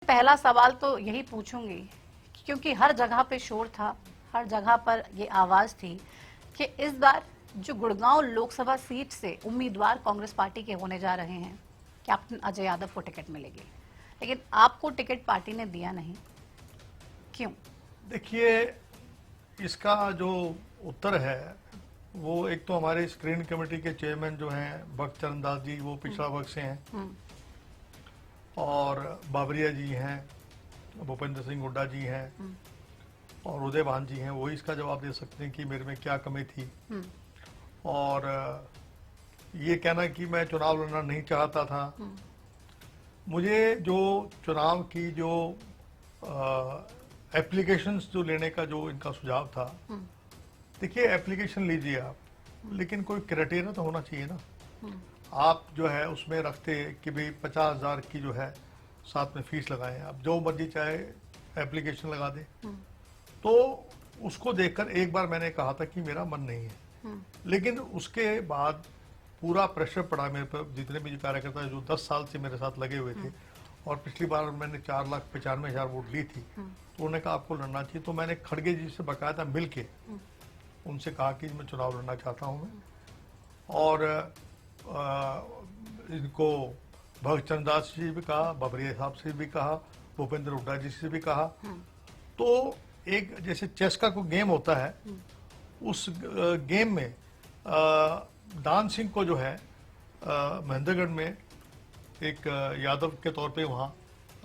पहला सवाल तो यही पूछूंगी, क्योंकि हर जगह पे शोर था, हर जगह पर ये आवाज थी कि इस बार जो गुड़गांव लोकसभा सीट से उम्मीदवार कांग्रेस पार्टी के होने जा रहे हैं, कैप्टन अजय यादव को टिकट मिलेगी, लेकिन आपको टिकट पार्टी ने दिया नहीं, क्यों? देखिए, इसका जो उत्तर है वो एक तो हमारे स्क्रीन कमेटी के चेयरमैन जो हैं भक्त चरण दास जी, वो पिछड़ा वर्ग से हैं, और बाबरिया जी हैं, भूपेंद्र सिंह हुड्डा जी हैं, और उदय भान जी हैं, वही इसका जवाब दे सकते हैं कि मेरे में क्या कमी थी। और ये कहना कि मैं चुनाव लड़ना नहीं चाहता था, मुझे जो चुनाव की जो एप्लीकेशंस जो लेने का जो इनका सुझाव था, देखिए एप्लीकेशन लीजिए आप, लेकिन कोई क्राइटेरिया तो होना चाहिए ना। आप जो है उसमें रखते कि भाई 50,000 की जो है साथ में फीस लगाएं, आप जो मर्जी चाहे एप्लीकेशन लगा दें। तो उसको देखकर एक बार मैंने कहा था कि मेरा मन नहीं है, लेकिन उसके बाद पूरा प्रेशर पड़ा मेरे पर, जितने भी कार्यकर्ता जो 10 साल से मेरे साथ लगे हुए थे, और पिछली बार मैंने 4,95,000 वोट ली थी, तो उन्होंने कहा आपको लड़ना चाहिए। तो मैंने खड़गे जी से बकायदा मिल के उनसे कहा कि मैं चुनाव लड़ना चाहता हूँ मैं, और इनको भगत चरण दास जी भी कहा, बाबरिया साहब से भी कहा, भूपेंद्र हुड्डा जी से भी कहा। तो एक जैसे चेस का कोई गेम होता है, उस गेम में दान सिंह को जो है महेंद्रगढ़ में एक यादव के तौर पे वहाँ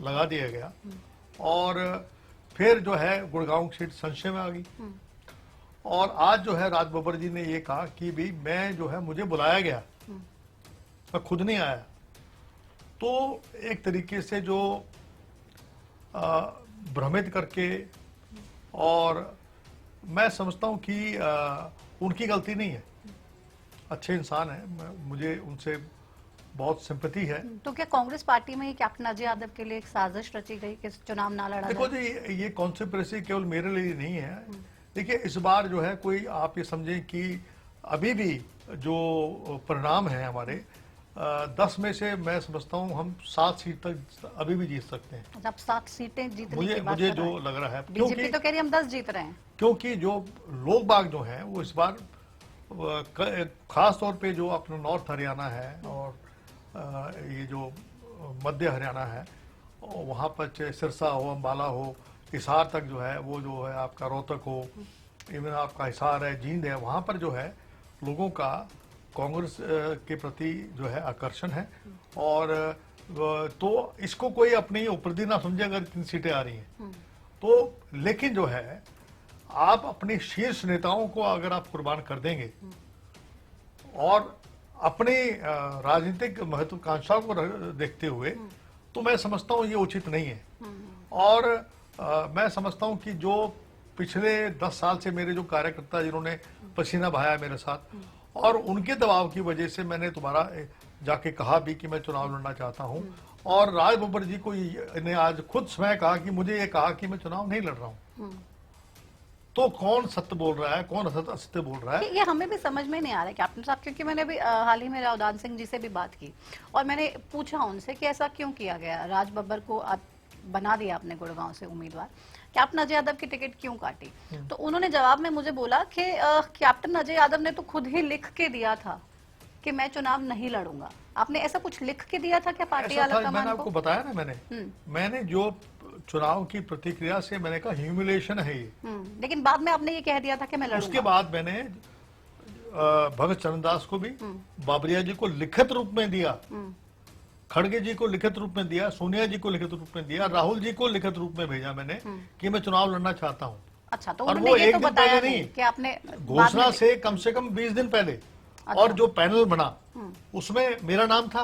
लगा दिया गया, और फिर जो है गुड़गांव सीट संशय में आ गई। और आज जो है राज बब्बर जी ने ये कहा कि भाई मैं जो है मुझे बुलाया गया, मैं खुद नहीं आया। तो एक तरीके से जो भ्रमित करके, और मैं समझता हूं कि उनकी गलती नहीं है, अच्छे इंसान है, मुझे उनसे बहुत सिंपैथी है। तो क्या कांग्रेस पार्टी में ही कैप्टन अजय यादव के लिए एक साजिश रची गई कि चुनाव ना लड़ा? देखो जी, ये कॉन्स्पिरेसी केवल मेरे लिए नहीं है। देखिए इस बार जो है कोई, आप ये समझें कि अभी भी जो परिणाम है हमारे 10 में से मैं समझता हूँ हम 7 सीट तक अभी भी जीत सकते हैं। अब 7 सीटें जीतने मुझे की बात मुझे कर रहे जो हैं। लग रहा है, बीजेपी तो कह रही है हम 10 जीत रहे हैं, क्योंकि जो लोग बाग जो हैं वो इस बार खास तौर पे जो अपना नॉर्थ हरियाणा है और ये जो मध्य हरियाणा है, वहाँ पर चाहे सिरसा हो, अम्बाला हो, हिसार तक जो है, वो जो है आपका रोहतक हो, इवन आपका हिसार है, जींद है, वहाँ पर जो है लोगों का कांग्रेस के प्रति जो है आकर्षण है। और तो इसको कोई अपनी उपलब्धि ना समझे अगर 3 सीटें आ रही हैं तो, लेकिन जो है आप अपने शीर्ष नेताओं को अगर आप कुर्बान कर देंगे और अपनी राजनीतिक महत्वाकांक्षाओं को देखते हुए, तो मैं समझता हूँ ये उचित नहीं है। और मैं समझता हूँ कि जो पिछले 10 साल से मेरे जो कार्यकर्ता जिन्होंने पसीना बहाया मेरे साथ, और उनके दबाव की वजह से मैंने दोबारा जाके कहा भी कि मैं चुनाव लड़ना चाहता हूँ। और राज बब्बर जी को ने आज खुद स्वयं कहा कि मुझे ये कहा कि मैं चुनाव नहीं लड़ रहा हूँ। तो कौन सत्य बोल रहा है, कौन असत्य बोल रहा है, ये हमें भी समझ में नहीं आ रहा है कैप्टन साहब। क्योंकि मैंने भी हाल ही में रावदान सिंह जी से भी बात की और मैंने पूछा उनसे कि ऐसा क्यों किया गया, राज बब्बर को आप बना दिया आपने गुड़गांव से उम्मीदवार, कैप्टन अजय यादव की टिकट क्यों काटी? तो उन्होंने जवाब में मुझे बोला कि कैप्टन अजय यादव ने तो खुद ही लिख के दिया था कि मैं चुनाव नहीं लड़ूंगा। आपने ऐसा कुछ लिख के दिया था क्या पार्टी आलाकमान को? मैंने आपको बताया ना, मैंने जो चुनाव की प्रतिक्रिया से मैंने कहा ह्यूमिलेशन है ये। लेकिन बाद में आपने ये कह दिया था कि मैं लड़ूंगा। उसके बाद मैंने भगत चरण दास को भी, बाबरिया जी को लिखित रूप में दिया, खड़गे जी को लिखित रूप में दिया, सोनिया जी को लिखित रूप में दिया, राहुल जी को लिखित रूप में भेजा मैंने कि मैं चुनाव लड़ना चाहता हूँ। अच्छा, तो और वो ये एक तो दिन बताया पहले नहीं कि आपने घोषणा से कम 20 दिन पहले। अच्छा। और जो पैनल बना उसमें मेरा नाम था।